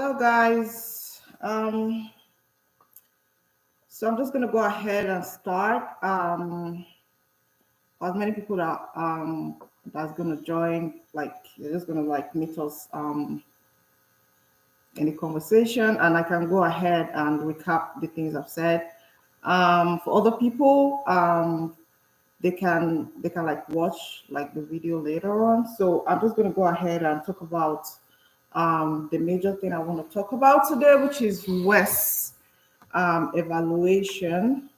Hello, guys. So I'm just gonna go ahead and start. As many people that's gonna join, like they're just gonna like meet us in the conversation, and I can go ahead and recap the things I've said. For other people, they can like watch like the video later on. So I'm just gonna go ahead and talk about the major thing I want to talk about today, which is West evaluation.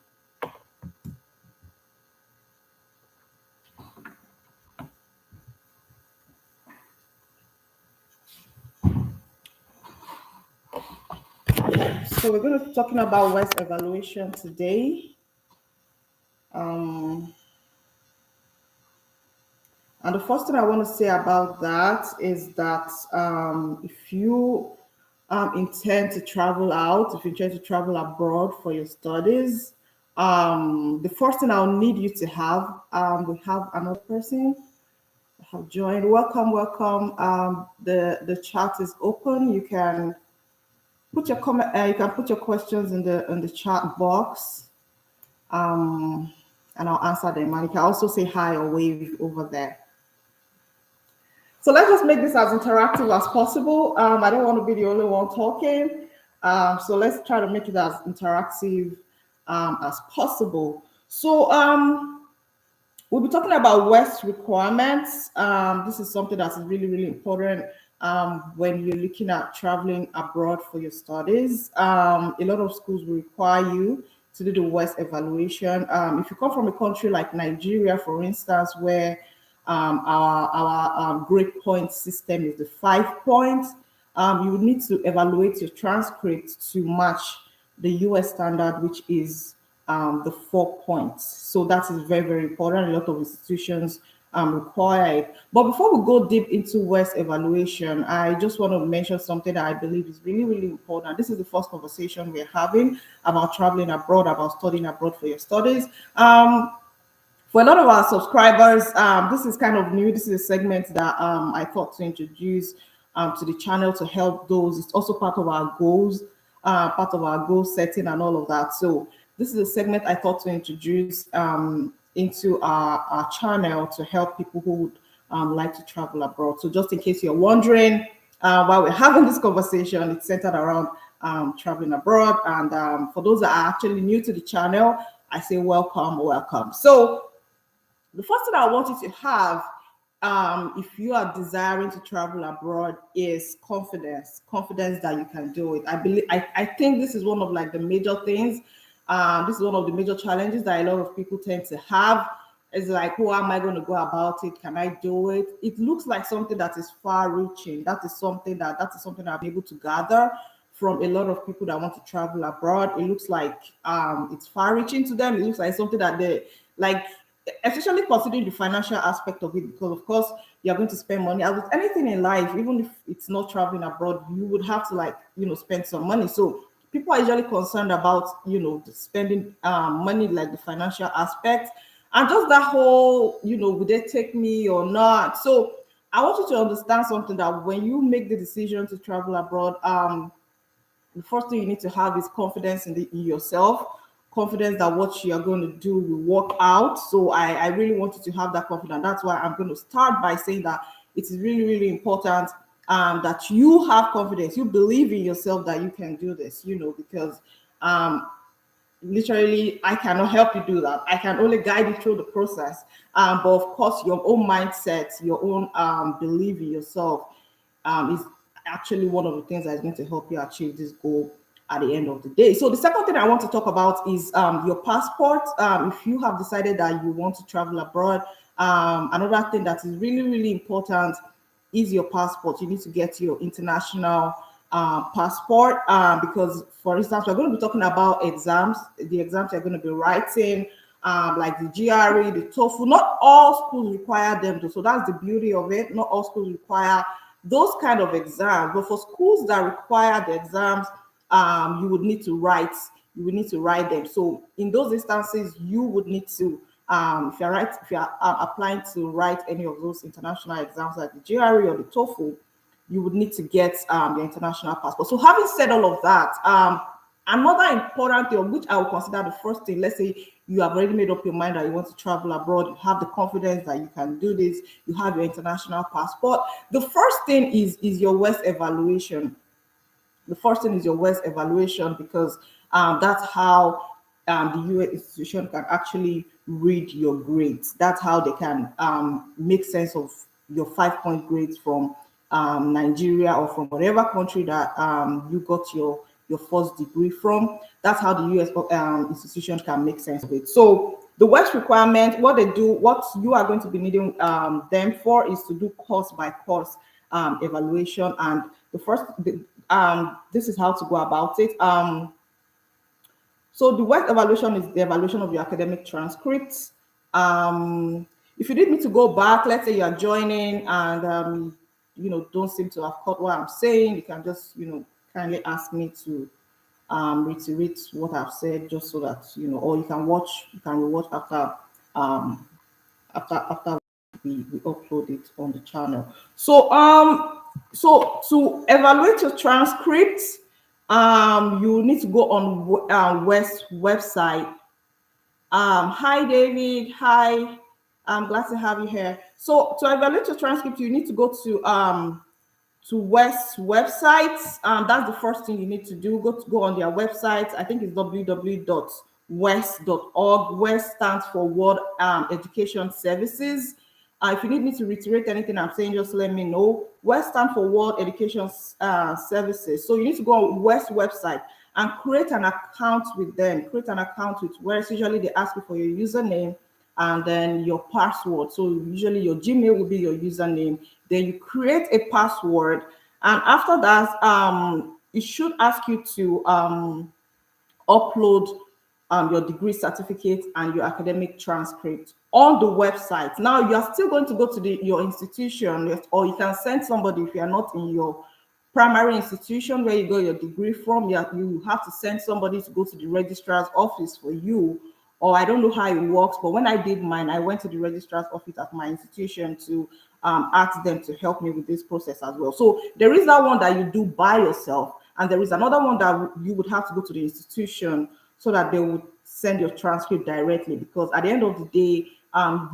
So we're going to be talking about West evaluation today. Um, and the first thing I want to say about that is that if you intend to travel out, if you intend to travel abroad for your studies, the first thing I'll need you to have, we have another person have joined. Welcome, welcome. The chat is open. You can put your comment. You can put your questions in the chat box, and I'll answer them. And you can also say hi or wave over there. So let's just make this as interactive as possible. I don't want to be the only one talking. So let's try to make it as interactive as possible. So we'll be talking about West requirements. This is something that's really, really important when you're looking at traveling abroad for your studies. A lot of schools will require you to do the West evaluation. If you come from a country like Nigeria, for instance, where our grade point system is the 5 points, you would need to evaluate your transcript to match the US standard, which is the 4 points. So that is very, very important. A lot of institutions require it. But before we go deep into West evaluation, I just want to mention something that I believe is really, really important. This is the first conversation we're having about traveling abroad, about studying abroad for your studies. For a lot of our subscribers, this is kind of new. This is a segment that I thought to introduce to the channel to help those. It's also part of our goals, part of our goal setting and all of that. So this is a segment I thought to introduce into our channel to help people who would like to travel abroad. So just in case you're wondering why we're having this conversation, it's centered around traveling abroad. And for those that are actually new to the channel, I say welcome, welcome. So the first thing I want you to have if you are desiring to travel abroad is confidence that you can do it. I think this is one of like the major things. This is one of the major challenges that a lot of people tend to have. It's like, how am I going to go about it? Can I do it? It looks like something that is far reaching. That is something I'm able to gather from a lot of people that want to travel abroad. It looks like it's far reaching to them. It looks like something that they like, especially considering the financial aspect of it, because of course you're going to spend money. As with anything in life, even if it's not traveling abroad, you would have to spend some money. So people are usually concerned about spending money, like the financial aspect, and just that whole would they take me or not. So I want you to understand something, that when you make the decision to travel abroad, the first thing you need to have is confidence in yourself, confidence that what you are going to do will work out. So I really want you to have that confidence. That's why I'm going to start by saying that it is really, really important that you have confidence. You believe in yourself that you can do this, because literally I cannot help you do that. I can only guide you through the process. But of course, your own mindset, your own belief in yourself is actually one of the things that is going to help you achieve this goal at the end of the day. So the second thing I want to talk about is your passport. If you have decided that you want to travel abroad, another thing that is really, really important is your passport. You need to get your international passport because, for instance, we're going to be talking about exams, the exams you're going to be writing, like the GRE, the TOEFL. Not all schools require them, though. So that's the beauty of it. Not all schools require those kind of exams, but for schools that require the exams, you would need to write. You would need to write them. So in those instances, you would need to, if you're applying to write any of those international exams like the GRE or the TOEFL, you would need to get your international passport. So having said all of that, another important thing, which I would consider the first thing, let's say you have already made up your mind that you want to travel abroad, you have the confidence that you can do this, you have your international passport. The first thing is your WES evaluation. The first thing is your WES evaluation, because that's how the US institution can actually read your grades. That's how they can make sense of your 5-point grades from Nigeria or from whatever country that you got your first degree from. That's how the US institution can make sense of it. So the WES requirement, what they do, what you are going to be needing them for is to do course by course evaluation. And this is how to go about it. So the WES evaluation is the evaluation of your academic transcripts. If you need me to go back, let's say you are joining and don't seem to have caught what I'm saying, you can just kindly ask me to reiterate what I've said, just so that or you can rewatch after we upload it on the channel. So to evaluate your transcripts, you need to go on WES website. Hi David, hi. I'm glad to have you here. So to evaluate your transcript, you need to go to WES websites. That's the first thing you need to do. Go on their website. I think it's www.wes.org. WES stands for World Education Services. If you need me to reiterate anything I'm saying, just let me know. WES stands for World Education Services. So you need to go on WES website and create an account with them. Create an account with WES. Usually they ask you for your username and then your password. So usually your Gmail will be your username. Then you create a password, and after that, it should ask you to upload your degree certificate and your academic transcript on the website. Now you are still going to go to your institution, or you can send somebody if you are not in your primary institution where you got your degree from. You have to send somebody to go to the registrar's office for you. Or I don't know how it works, but when I did mine, I went to the registrar's office at my institution to ask them to help me with this process as well. So there is that one that you do by yourself, and there is another one that you would have to go to the institution so that they would send your transcript directly, because at the end of the day,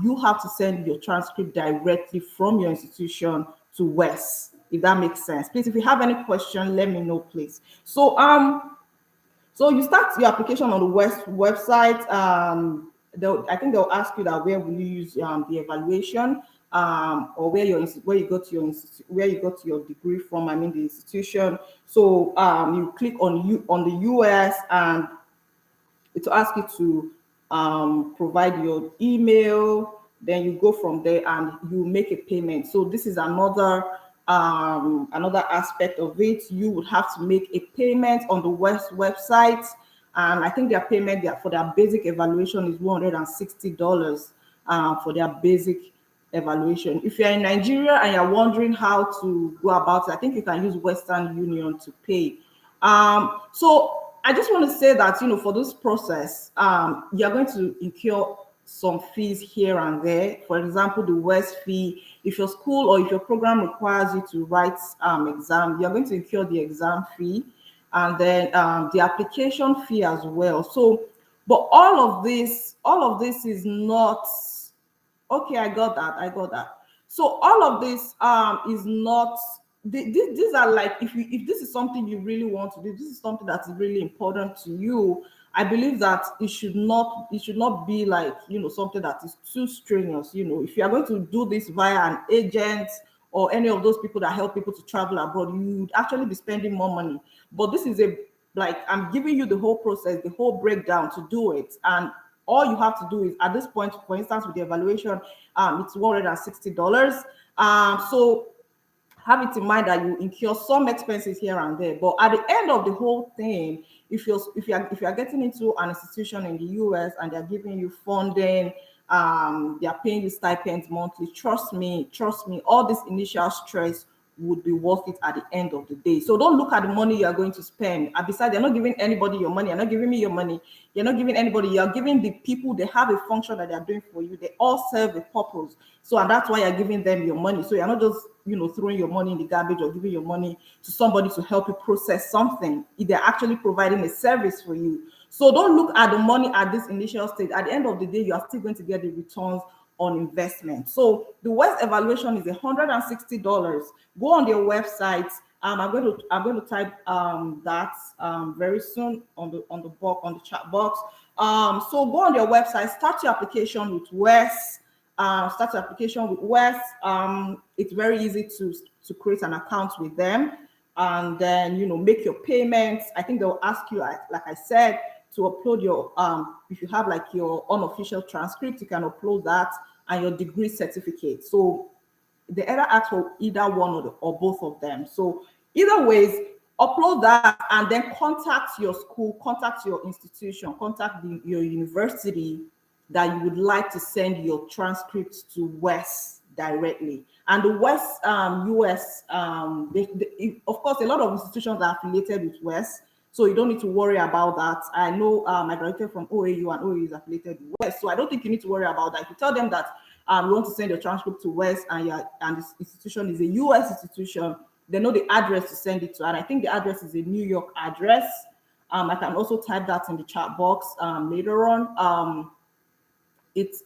you have to send your transcript directly from your institution to WES, if that makes sense. Please, if you have any question, let me know, please. So you start your application on the WES website. I think they'll ask you that where will you use the evaluation, or where you got your degree from. I mean the institution. So you click on the US, and it will ask you to provide your email. Then you go from there and you make a payment. So this is another aspect of it. You would have to make a payment on the WES website, and I think their payment for their basic evaluation is $160 for their basic evaluation. If you're in Nigeria and you're wondering how to go about it, I think you can use Western Union to pay. So I just want to say that for this process, you're going to incur some fees here and there. For example, the WES fee. If your school or if your program requires you to write exam, you're going to incur the exam fee, and then the application fee as well. So, but all of this is not okay. I got that. So all of this is not. These are like, if this is something you really want to do, this is something that is really important to you, I believe that it should not be like something that is too strenuous. If you are going to do this via an agent or any of those people that help people to travel abroad, you would actually be spending more money. But this is I'm giving you the whole process, the whole breakdown to do it, and all you have to do is, at this point, for instance, with the evaluation, it's $160. So have it in mind that you incur some expenses here and there, but at the end of the whole thing, if you are getting into an institution in the US and they're giving you funding, they're paying you stipends monthly, trust me, all this initial stress would be worth it at the end of the day. So don't look at the money you are going to spend. And besides, you're not giving anybody your money. You're not giving me your money. You're not giving anybody. You're giving the people. They have a function that they're doing for you. They all serve a purpose. So, and that's why you're giving them your money. So you're not just throwing your money in the garbage or giving your money to somebody to help you process something. They're actually providing a service for you. So don't look at the money at this initial stage. At the end of the day, you are still going to get the returns on investment. So the WES evaluation is $160. Go on their website. I'm going to type that very soon on the chat box. So go on their website, start your application with WES. Start your application with WES. It's very easy to create an account with them, and then make your payments. I think they'll ask you, like I said, to upload your if you have like your unofficial transcript, you can upload that, and your degree certificate. So they either ask for either one or both of them. So either ways, upload that and then contact your school, contact your institution, contact your university that you would like to send your transcripts to WES directly. And the WES US, of course, a lot of institutions are affiliated with WES, so you don't need to worry about that. I know I graduated from OAU, and OAU is affiliated with WES, so I don't think you need to worry about that. If you tell them that you want to send your transcript to WES and this institution is a US institution, they know the address to send it to, and I think the address is a New York address. I can also type that in the chat box later on. It's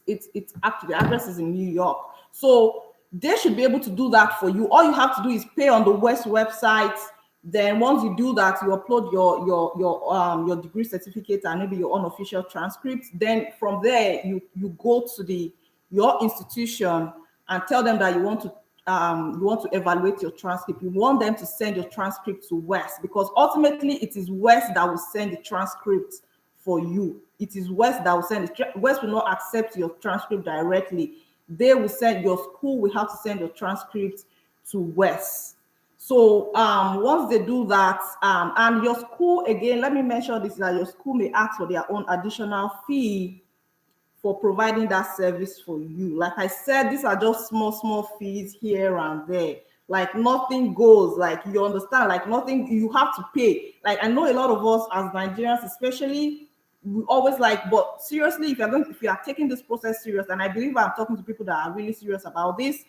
actually, the address is in New York, so they should be able to do that for you. All you have to do is pay on the WES website. Then once you do that, you upload your degree certificate and maybe your unofficial transcript. Then from there, you go to your institution and tell them that you want to evaluate your transcript. You want them to send your transcript to WES, because ultimately it is WES that will send the transcript for you. It is WES that will send it. WES will not accept your transcript directly. They will send, your school will have to send your transcript to WES. So once they do that, and your school, again, let me mention this, that your school may ask for their own additional fee for providing that service for you. Like I said, these are just small fees here and there. Like nothing goes, like you understand, like nothing, you have to pay. Like I know a lot of us as Nigerians, especially, we always like, but seriously, if you are taking this process serious, and I believe I'm talking to people that are really serious about this,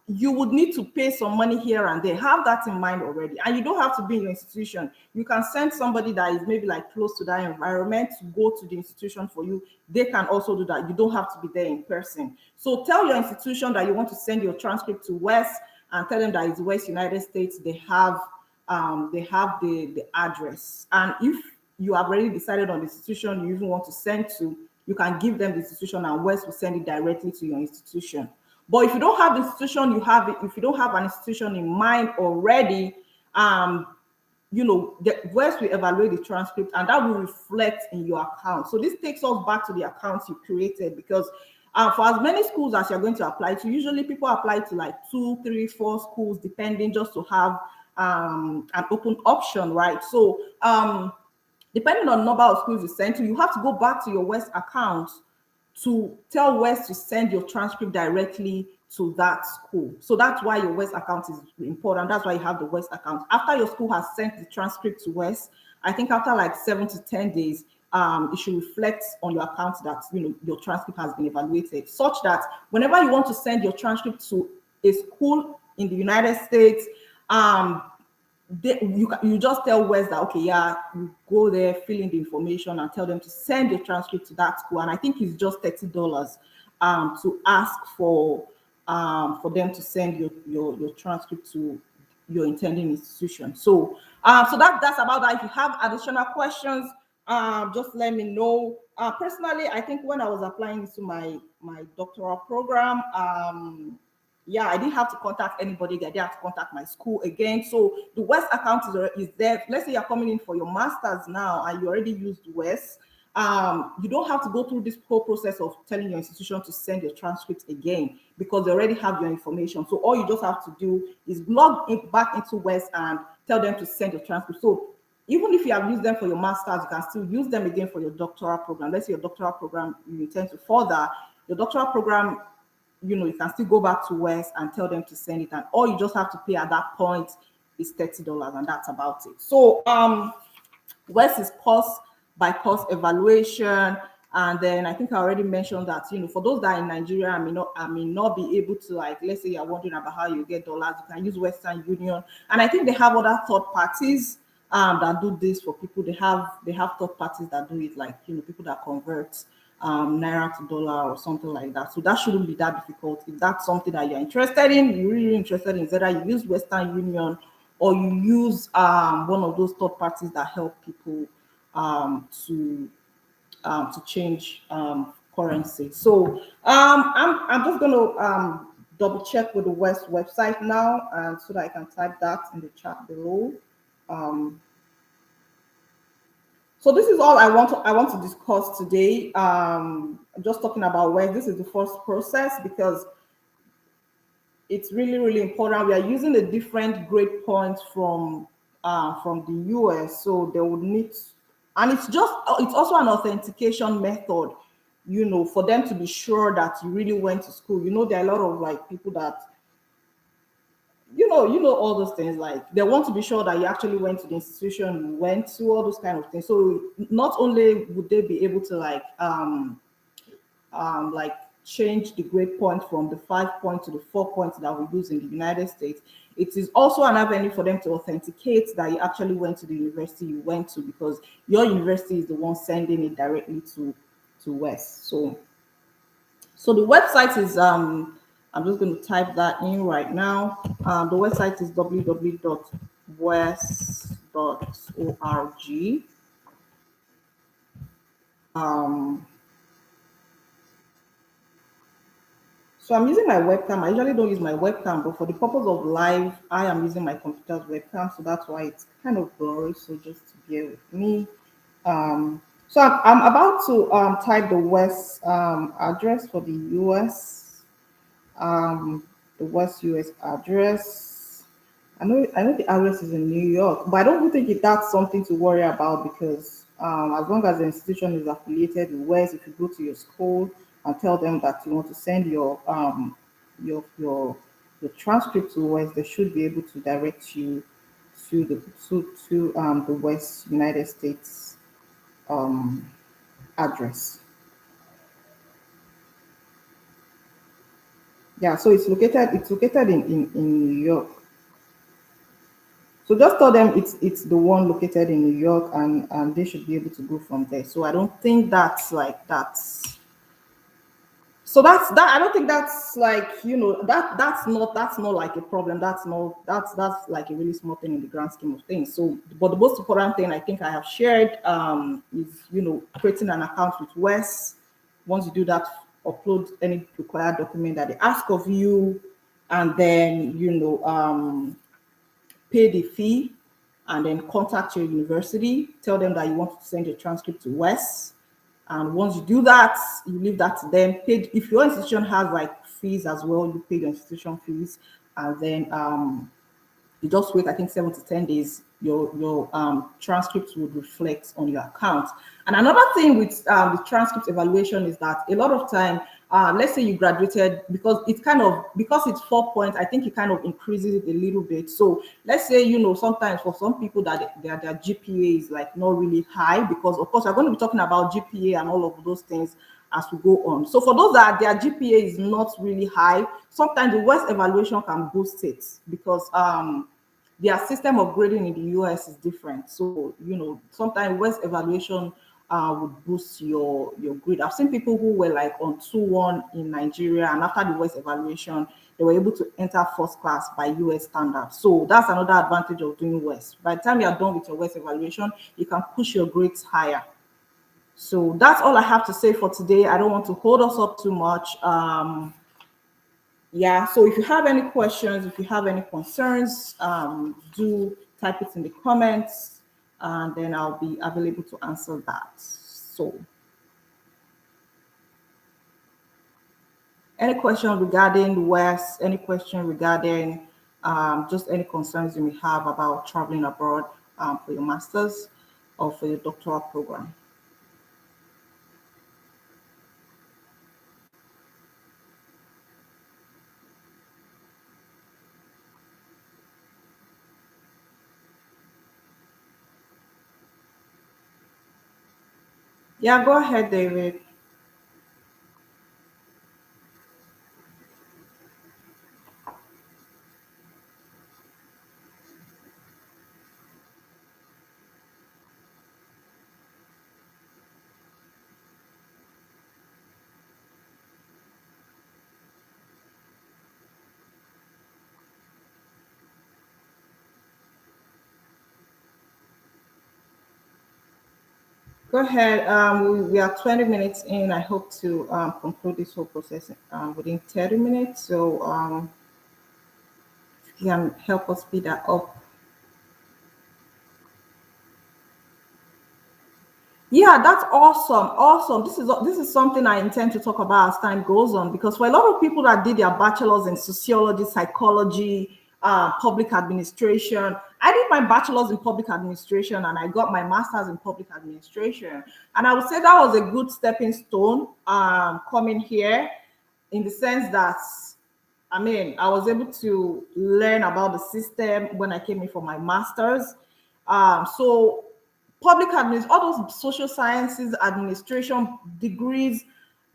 you would need to pay some money here and there. Have that in mind already. And you don't have to be in your institution. You can send somebody that is maybe like close to that environment to go to the institution for you. They can also do that. You don't have to be there in person. So tell your institution that you want to send your transcript to WES, and tell them that it's WES United States. They have the address. And if you have already decided on the institution you even want to send to, you can give them the institution, and WES will send it directly to your institution. But if you don't have the institution, if you don't have an institution in mind already, the WES will evaluate the transcript, and that will reflect in your account. So this takes us back to the accounts you created, because for as many schools as you're going to apply to, usually people apply to like 2, 3, 4 schools, depending, just to have an open option, right? So depending on the number of schools you send to, you have to go back to your WES account to tell WES to send your transcript directly to that school. So that's why your WES account is important. That's why you have the WES account. After your school has sent the transcript to WES, I think after like 7 to 10 days, it should reflect on your account that your transcript has been evaluated, such that whenever you want to send your transcript to a school in the United States, you just tell WES that, okay, yeah, you go there, fill in the information, and tell them to send your transcript to that school. And I think it's just $30 to ask for them to send your transcript to your intending institution. So that's about that. If you have additional questions, just let me know. Personally, I think when I was applying to my doctoral program, I didn't have to contact anybody. I didn't have to contact my school again. So the WES account is there. Let's say you're coming in for your master's now and you already used WES. You don't have to go through this whole process of telling your institution to send your transcript again, because they already have your information. So all you just have to do is log back into WES and tell them to send your transcript. So even if you have used them for your master's, you can still use them again for your doctoral program. Let's say your doctoral program, you intend to further your doctoral program, you can still go back to WES and tell them to send it, and all you just have to pay at that point is $30, and that's about it. So WES is course by course evaluation. And then I think I already mentioned that, for those that are in Nigeria, I may not be able to, like, let's say you're wondering about how you get dollars, you can use Western Union. And I think they have other third parties that do this for people. They have third parties that do it, like, people that convert naira to dollar or something like that. So that shouldn't be that difficult. If that's something that you're interested in, you're really interested in, whether you use Western Union or you use one of those third parties that help people to change currency. So I'm just going to double check with the West website now, and so that I can type that in the chat below. Um, so this is all I want to discuss today. I'm just talking about West. This is the first process because it's really, really important. We are using a different grade point from the US, so they would need, and it's also an authentication method, for them to be sure that you really went to school. There are a lot of, like, people that all those things, like they want to be sure that you actually went to the institution you went to, all those kind of things. So not only would they be able to, like change the grade point from the 5 point to the 4 points that we use in the United States, it is also an avenue for them to authenticate that you actually went to the university you went to, because your university is the one sending it directly to West. So the website is I'm just going to type that in right now. The website is www.west.org. So I'm using my webcam. I usually don't use my webcam, but for the purpose of live, I am using my computer's webcam. So that's why it's kind of blurry. So just bear with me. So I'm about to type the West address for the US, the West US address. I know the address is in New York, but I don't think that's something to worry about, because as long as the institution is affiliated with West, if you go to your school and tell them that you want to send your your your transcript to West, they should be able to direct you to the West United States um, address. Yeah, so it's located in New York. So just tell them it's the one located in New York, and they should be able to go from there. So I don't think that's I don't think that's, like, that's not like a problem. That's like a really small thing in the grand scheme of things. So, but the most important thing I think I have shared is, creating an account with Wes. Once you do that, upload any required document that they ask of you, and then pay the fee, and then contact your university. Tell them that you want to send your transcript to Wes. And once you do that, you leave that to them. Paid, if your institution has, like, fees as well, you pay your institution fees, and then you just wait, I think, 7 to 10 days. Your transcripts would reflect on your account. And another thing with the transcript evaluation is that a lot of time, let's say you graduated, because it's 4 points, I think it kind of increases it a little bit. So let's say, sometimes for some people that their GPA is, like, not really high, because of course we're going to be talking about GPA and all of those things as we go on. So for those that their GPA is not really high, sometimes the West evaluation can boost it, because their system of grading in the US is different. So, sometimes West evaluation would boost your grade. I've seen people who were, like, on 2-1 in Nigeria, and after the West evaluation, they were able to enter first class by US standards. So that's another advantage of doing West. By the time you are done with your West evaluation, you can push your grades higher. So that's all I have to say for today. I don't want to hold us up too much. Yeah, so if you have any questions, if you have any concerns, do type it in the comments, and then I'll be available to answer that. So any question regarding the West, any question regarding just any concerns you may have about traveling abroad for your master's or for your doctoral program. Yeah, go ahead, David. Go ahead. We are 20 minutes in. I hope to conclude this whole process within 30 minutes. So if you can help us speed that up. Yeah, that's awesome. Awesome. This is something I intend to talk about as time goes on, because for a lot of people that did their bachelor's in sociology, psychology, public administration, I did my bachelor's in public administration and I got my master's in public administration. And I would say that was a good stepping stone coming here, in the sense that I mean, I was able to learn about the system when I came in for my master's. So public admin, all those social sciences, administration degrees,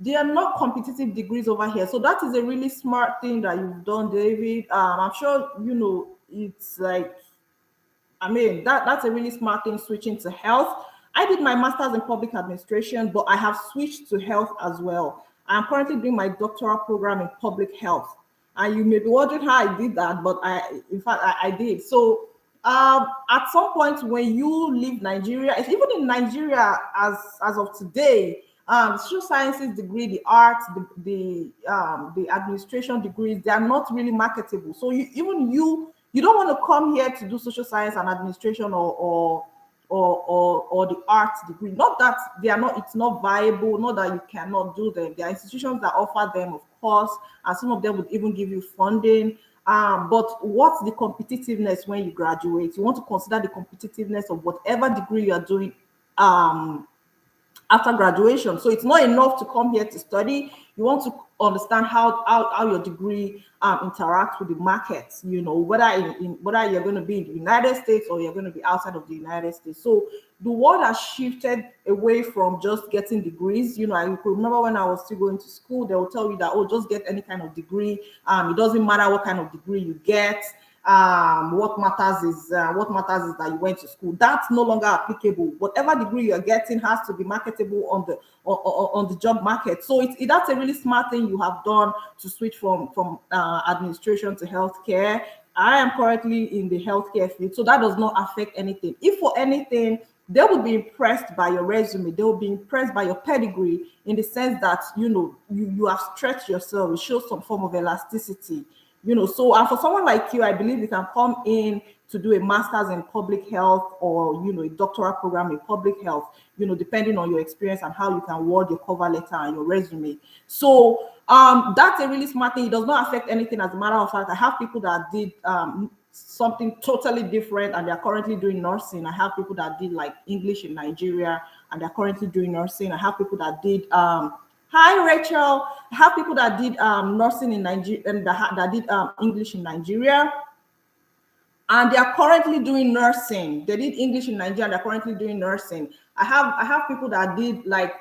they are not competitive degrees over here. So that is a really smart thing that you've done, David. I'm sure you know it's like, I mean, that's a really smart thing, switching to health. I did my master's in public administration, but I have switched to health as well. I'm currently doing my doctoral program in public health. And you may be wondering how I did that, but in fact, I did. So at some point when you leave Nigeria, it's even in Nigeria as of today, social sciences degree, the arts, the administration degrees, they are not really marketable. So you don't want to come here to do social science and administration or the arts degree. Not that they are not, it's not viable, not that you cannot do them. There are institutions that offer them, of course, and some of them would even give you funding. But what's the competitiveness when you graduate? You want to consider the competitiveness of whatever degree you are doing after graduation. So it's not enough to come here to study. You want to understand how your degree interacts with the markets, you know, whether whether you're going to be in the United States or you're going to be outside of the United States. So the world has shifted away from just getting degrees. You know, I remember when I was still going to school, they will tell you that, oh, just get any kind of degree. It doesn't matter what kind of degree you get. What matters is that you went to school. That's no longer applicable. Whatever degree you're getting has to be marketable on the job market. So that's a really smart thing you have done, to switch from administration to healthcare. I am currently in the healthcare field, so that does not affect anything. If for anything, they will be impressed by your resume. They will be impressed by your pedigree, in the sense that, you know, you have stretched yourself. It shows some form of elasticity. You know, so and for someone like you, I believe you can come in to do a master's in public health, or, you know, a doctoral program in public health, you know, depending on your experience and how you can word your cover letter and your resume. So that's a really smart thing. It does not affect anything. As a matter of fact, I have people that did something totally different and they're currently doing nursing. I have people that did like English in Nigeria and they're currently doing nursing. I have people that did hi, Rachel. I have people that did nursing in Nigeria and that did English in Nigeria, and they are currently doing nursing. They did English in Nigeria, and they're currently doing nursing. I have people that did like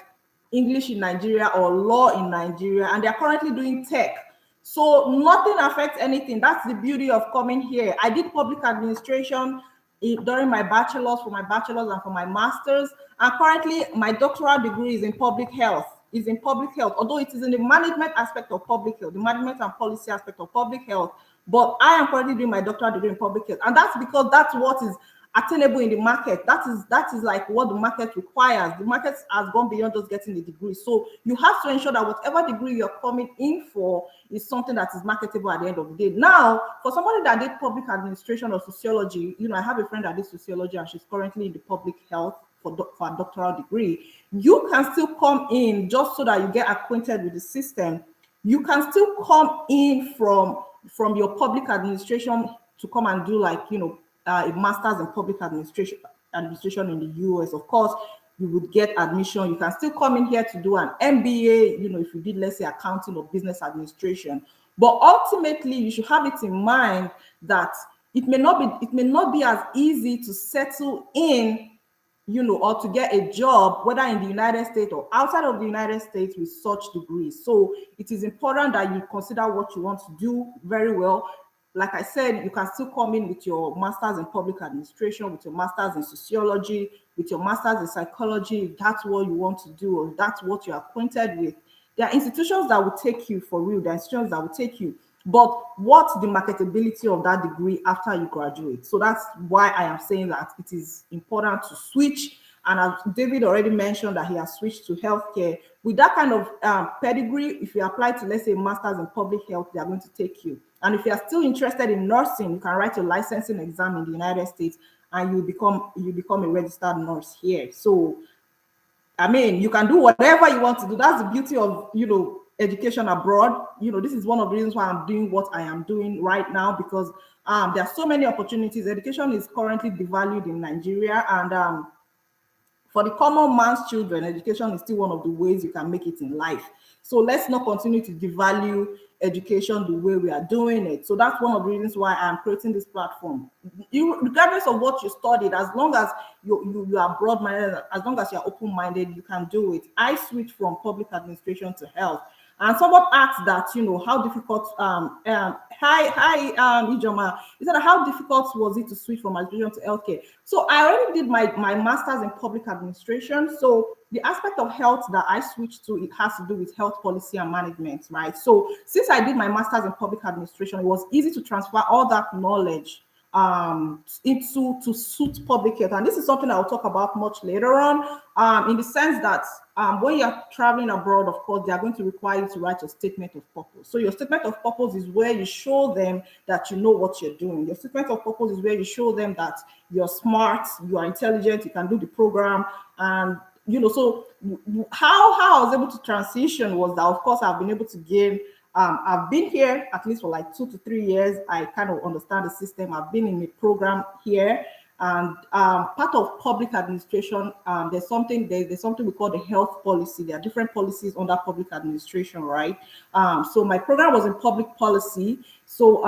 English in Nigeria or law in Nigeria, and they're currently doing tech. So nothing affects anything. That's the beauty of coming here. I did public administration during my bachelor's, for my bachelor's and for my master's. And currently my doctoral degree is in public health. Although it is in the management aspect of public health, the management and policy aspect of public health. But I am currently doing my doctoral degree in public health. And that's because that's what is attainable in the market. That is like what the market requires. The market has gone beyond just getting a degree. So you have to ensure that whatever degree you're coming in for is something that is marketable at the end of the day. Now, for somebody that did public administration or sociology, you know, I have a friend that did sociology and she's currently in the public health for a doctoral degree. You can still come in just so that you get acquainted with the system. You can still come in from your public administration to come and do, like, you know, a master's in public administration in the US. Of course, you would get admission. You can still come in here to do an MBA, you know, if you did, let's say, accounting or business administration. But ultimately, you should have it in mind that it may not be as easy to settle in, you know, or to get a job, whether in the United States or outside of the United States, with such degrees. So it is important that you consider what you want to do very well. Like I said, you can still come in with your master's in public administration, with your master's in sociology, with your master's in psychology, if that's what you want to do, or if that's what you're acquainted with. There are institutions that will take you for real. There are institutions that will take you. But what's the marketability of that degree after you graduate? So that's why I am saying that it is important to switch And as David already mentioned that he has switched to healthcare. With that kind of pedigree, if you apply to, let's say, masters in public health, they are going to take you. And if you are still interested in nursing, you can write your licensing exam in the United States, and you become a registered nurse here. So I mean, you can do whatever you want to do. That's the beauty of, education abroad. This is one of the reasons why I'm doing what I am doing right now, because there are so many opportunities. Education is currently devalued in Nigeria, and for the common man's children, education is still one of the ways you can make it in life. So let's not continue to devalue education the way we are doing it. So that's one of the reasons why I'm creating this platform. Regardless of what you studied, as long as you are broad-minded, as long as you're open-minded, you can do it. I switched from public administration to health. And someone asked that, how difficult, Ijoma, he said, how difficult was it to switch from administration to healthcare? So I already did my master's in public administration. So the aspect of health that I switched to, it has to do with health policy and management, right? So since I did my master's in public administration, it was easy to transfer all that knowledge into to suit public health. And this is something I'll talk about much later on, in the sense that when you're traveling abroad, of course, they are going to require you to write your statement of purpose. So your statement of purpose is where you show them that you know what you're doing. Your statement of purpose is where you show them that you're smart, you are intelligent, you can do the program. And so how I was able to transition was that, of course, I've been able to gain. I've been here at least for like 2 to 3 years. I kind of understand the system. I've been in a program here, and part of public administration, there's something we call the health policy. There are different policies under public administration, right? So my program was in public policy. So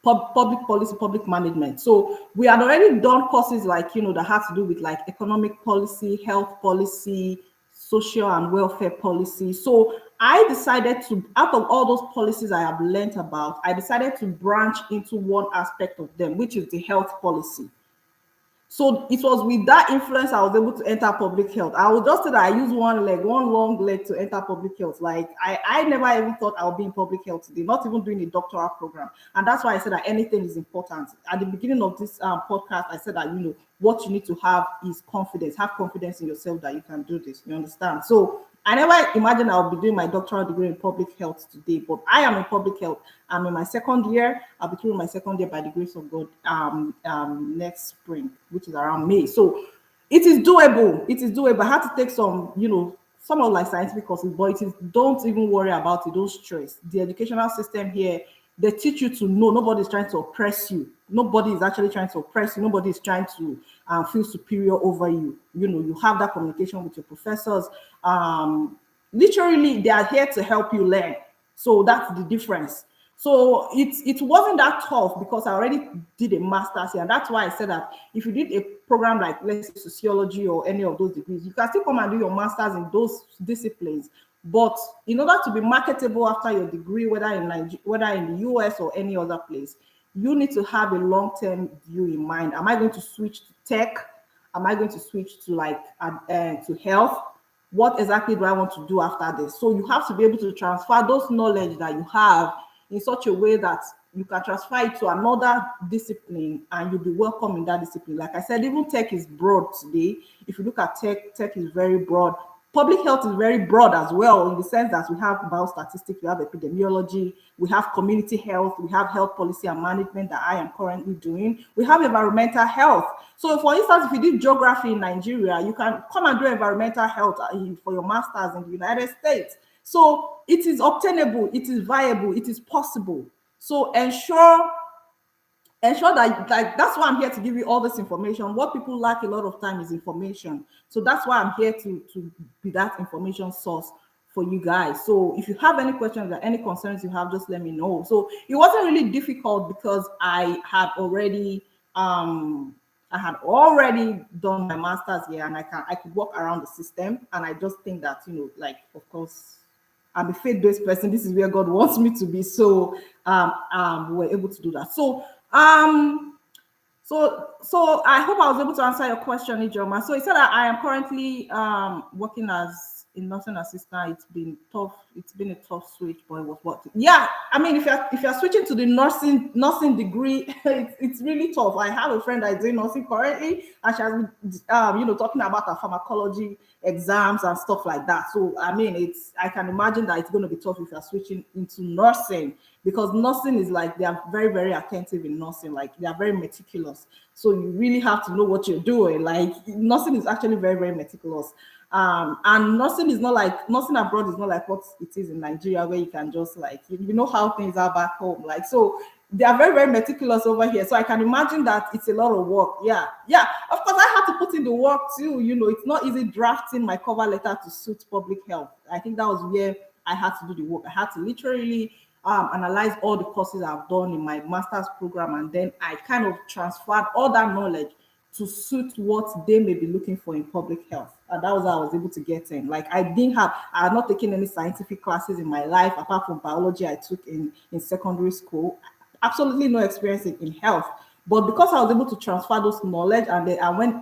public policy, public management. So we had already done courses like, that had to do with like economic policy, health policy, social and welfare policy. So I decided to, out of all those policies I have learned about, I decided to branch into one aspect of them, which is the health policy. So it was with that influence I was able to enter public health. I would just say that I use one long leg to enter public health. Like I never even thought I would be in public health today, not even doing a doctoral program. And that's why I said that anything is important. At the beginning of this podcast, I said that, what you need to have is confidence. Have confidence in yourself that you can do this. You understand? So I never imagined I'll be doing my doctoral degree in public health today, but I am in public health. I'm in my second year. I'll be through my second year by the grace of God next spring, which is around May. So it is doable. It is doable. I had to take some, some of like scientific courses, but don't even worry about it. Don't stress. The educational system here, they teach you to know nobody's trying to oppress you. Nobody is actually trying to oppress you. Nobody is trying to feel superior over you. You have that communication with your professors. Literally, they are here to help you learn. So that's the difference. So it wasn't that tough because I already did a master's here. And that's why I said that if you did a program like, let's say, sociology or any of those degrees, you can still come and do your master's in those disciplines. But in order to be marketable after your degree, whether in the US or any other place, you need to have a long-term view in mind. Am I going to switch to tech? Am I going to switch to to health? What exactly do I want to do after this? So you have to be able to transfer those knowledge that you have in such a way that you can transfer it to another discipline and you'll be welcome in that discipline. Like I said, even tech is broad today. If you look at tech is very broad. Public health is very broad as well, in the sense that we have biostatistics, we have epidemiology, we have community health, we have health policy and management that I am currently doing. We have environmental health. So for instance, if you did geography in Nigeria, you can come and do environmental health for your master's in the United States. So it is obtainable, it is viable, it is possible. So ensure that, like, that's why I'm here to give you all this information. What people lack a lot of time is information. So that's why I'm here to be that information source for you guys. So if you have any questions or any concerns you have, just let me know. So it wasn't really difficult because I had already done my master's here, and I could walk around the system. And I just think that, of course, I'm a faith-based person. This is where God wants me to be. So we're able to do that. So I hope I was able to answer your question, Ijoma. So he said that I am currently working as a nursing assistant, it's been tough. It's been a tough switch, but it was what. Yeah, I mean, if you're switching to the nursing degree, it's really tough. I have a friend that is doing nursing currently, and she has been, talking about her pharmacology exams and stuff like that. So I mean, I can imagine that it's going to be tough if you're switching into nursing, because nursing is like, they are very, very attentive in nursing. Like, they are very meticulous. So you really have to know what you're doing. Like, nursing is actually very, very meticulous. And nursing abroad is not like what it is in Nigeria, where you can just, like, you know how things are back home. Like, so they are very, very meticulous over here. So I can imagine that it's a lot of work. Yeah. Yeah. Of course, I had to put in the work too. It's not easy drafting my cover letter to suit public health. I think that was where I had to do the work. I had to literally analyze all the courses I've done in my master's program, and then I kind of transferred all that knowledge to suit what they may be looking for in public health. And that was how I was able to get in. Like, I had not taken any scientific classes in my life apart from biology I took in secondary school. Absolutely no experience in health. But because I was able to transfer those knowledge, and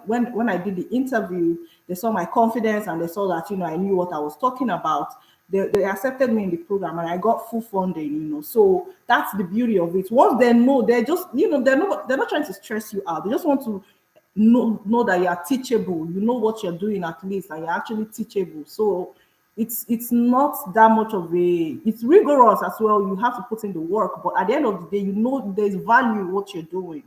when I did the interview, they saw my confidence, and they saw that I knew what I was talking about. They accepted me in the program, and I got full funding. So that's the beauty of it. Once they know, they're just they're not trying to stress you out. They just want to know that you are teachable. You know what you're doing, at least, and you're actually teachable. So it's not that much of a, it's rigorous as well. You have to put in the work, but at the end of the day, there's value in what you're doing.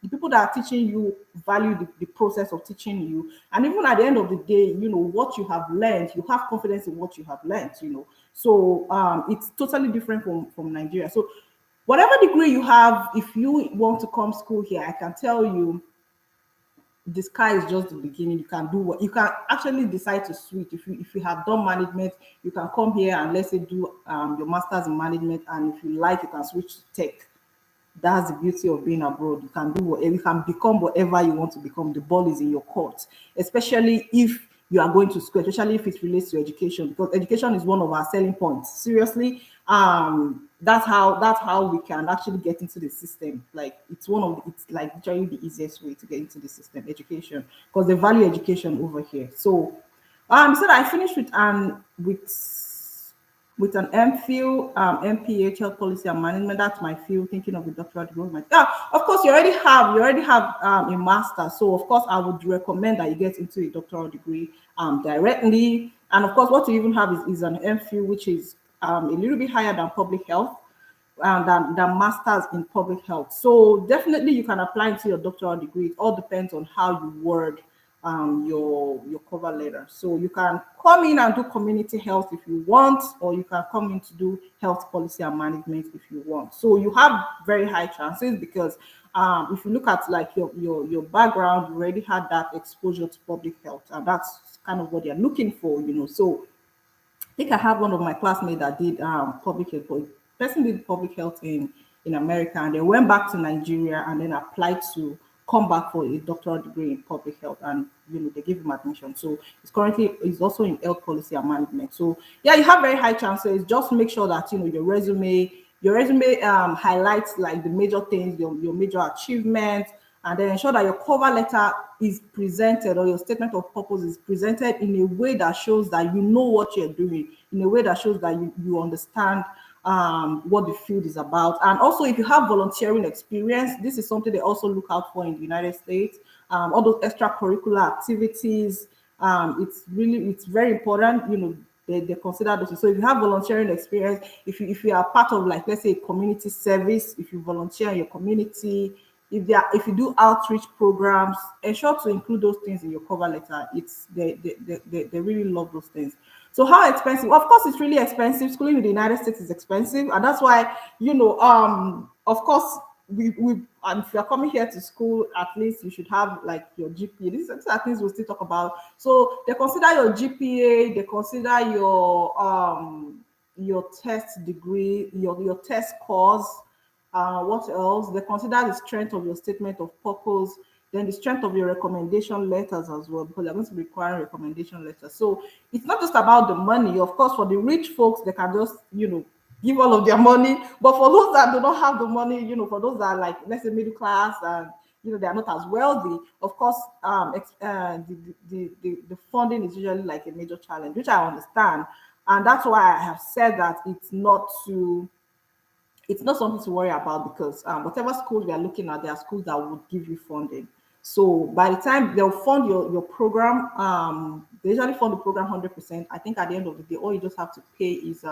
The people that are teaching you value the process of teaching you, and even at the end of the day, what you have learned, you have confidence in what you have learned. So it's totally different from Nigeria. So whatever degree you have, if you want to come school here, I can tell you, the sky is just the beginning. You can do what you can actually decide to switch. If you have done management, you can come here and, let's say, do your master's in management, and if you like, you can switch to tech. That's the beauty of being abroad. You can do whatever, you can become whatever you want to become. The ball is in your court, especially if you are going to school, especially if it relates to education, because education is one of our selling points. Seriously, that's how we can actually get into the system. Like, it's like literally the easiest way to get into the system, education, because they value education over here. So so I finished with an MPhil, MPH, Health Policy and Management. That's my field. Thinking of a doctoral degree. Yeah, of course, you already have a master. So of course, I would recommend that you get into a doctoral degree directly. And of course, what you even have is an MPhil, which is a little bit higher than public health, than masters in public health. So definitely, you can apply into your doctoral degree. It all depends on how you word your cover letter. So you can come in and do community health if you want, or you can come in to do health policy and management if you want. So you have very high chances, because if you look at, like, your background, you already had that exposure to public health, and that's kind of what they're looking for. So I think I have one of my classmates that did public health, but the person did public health in America, and they went back to Nigeria and then applied to come back for a doctoral degree in public health, and they give him admission. So he's also in health policy and management. So yeah, you have very high chances. Just make sure that your resume highlights, like, the major things, your major achievements, and then ensure that your cover letter is presented, or your statement of purpose is presented in a way that shows that you know what you're doing, in a way that shows that you understand what the field is about. And also, if you have volunteering experience, this is something they also look out for in the United States. All those extracurricular activities, it's very important. They consider those. So if you have volunteering experience, if you are part of, like, let's say, community service, if you volunteer in your community, if you do outreach programs, ensure to include those things in your cover letter. They really love those things. So how expensive? Of course, it's really expensive. Schooling in the United States is expensive, and that's why, of course, and if you're coming here to school, at least you should have, like, your GPA. These are things we'll still talk about. So they consider your GPA, they consider your test degree, your test scores. What else? They consider the strength of your statement of purpose, then the strength of your recommendation letters as well, because they're going to be requiring recommendation letters. So it's not just about the money. Of course, for the rich folks, they can just, give all of their money. But for those that do not have the money, for those that are, like, let's say, middle class, and they are not as wealthy. Of course, the funding is usually like a major challenge, which I understand, and that's why I have said that it's not something to worry about, because whatever schools we are looking at, there are schools that would give you funding. So by the time they'll fund your program, they usually fund the program 100%. I think at the end of the day, all you just have to pay is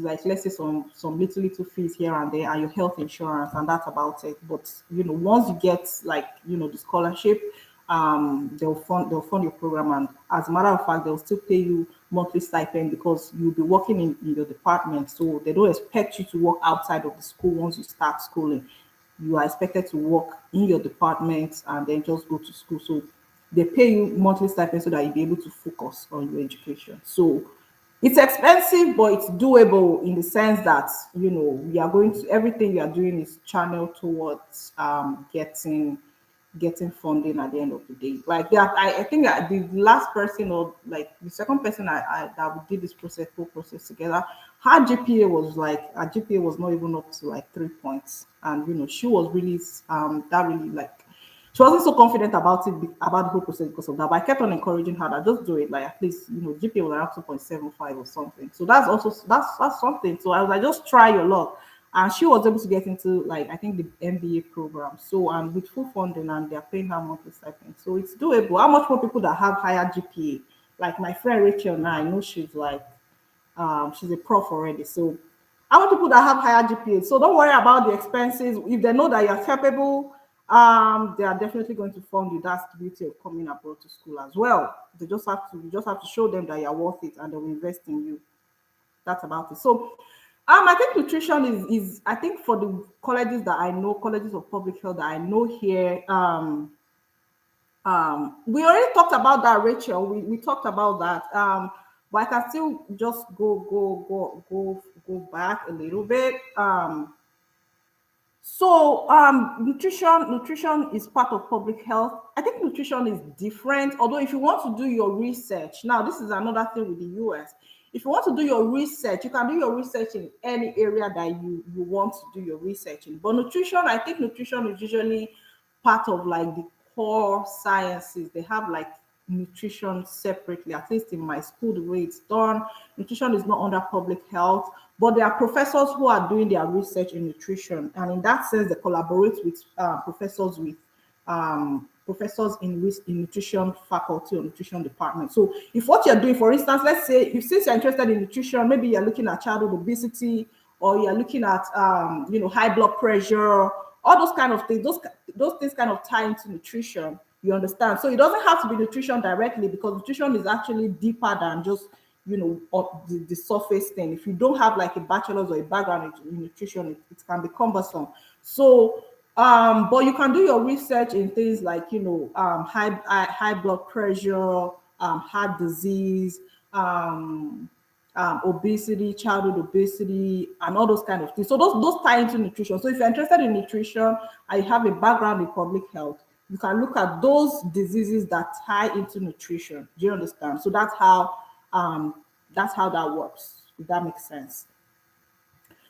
like, let's say, some little fees here and there, and your health insurance, and that's about it. But once you get, like, the scholarship, they'll fund your program, and as a matter of fact, they'll still pay you monthly stipend, because you'll be working in your department. So they don't expect you to work outside of the school. Once you start schooling, you are expected to work in your department and then just go to school. So they pay you monthly stipend so that you'll be able to focus on your education. So it's expensive, but it's doable, in the sense that we are going to, everything we are doing is channeled towards getting funding at the end of the day. Like, yeah, I think that the last person, or like the second person that we did this whole process together, her GPA was not even up to like 3 points, and she was really that really, like, she wasn't so confident about it, about the whole process, because of that. But I kept on encouraging her that just do it. Like, at least GPA was around 2.75 or something. So that's also that's something. So I was like, just try your luck. And she was able to get into, like, I think, the MBA program. So, and with full funding, and they're paying her monthly stipend. So it's doable. How much more people that have higher GPA? Like my friend Rachel now, I know she's like, she's a prof already. So how many people that have higher GPA? So don't worry about the expenses. If they know that you're capable, they are definitely going to fund you. That's the beauty of coming abroad to school as well. You just have to show them that you're worth it, and they will invest in you. That's about it. So I think nutrition is I think, for the colleges that I know, colleges of public health that I know here, we already talked about that, Rachel. We talked about that. But I can still just go back a little bit. So nutrition is part of public health. I think nutrition is different. Although if you want to do your research, now this is another thing with the US. If you want to do your research, you can do your research in any area that you want to do your research in. But nutrition, I think nutrition is usually part of like the core sciences. They have like nutrition separately, at least in my school, the way it's done. Nutrition is not under public health, but there are professors who are doing their research in nutrition, and in that sense, they collaborate with professors in nutrition faculty or nutrition department. So if what you're doing, for instance, let's say, if since you're interested in nutrition, maybe you're looking at childhood obesity, or you're looking at high blood pressure, all those kind of things, those things kind of tie into nutrition. You understand? So it doesn't have to be nutrition directly, because nutrition is actually deeper than just the surface thing. If you don't have like a bachelor's or a background in nutrition, it can be cumbersome. So but you can do your research in things like high blood pressure, heart disease, obesity, childhood obesity, and all those kind of things. So those tie into nutrition. So if you're interested in nutrition, I have a background in public health, you can look at those diseases that tie into nutrition. Do you understand? So that's how that works, if that makes sense.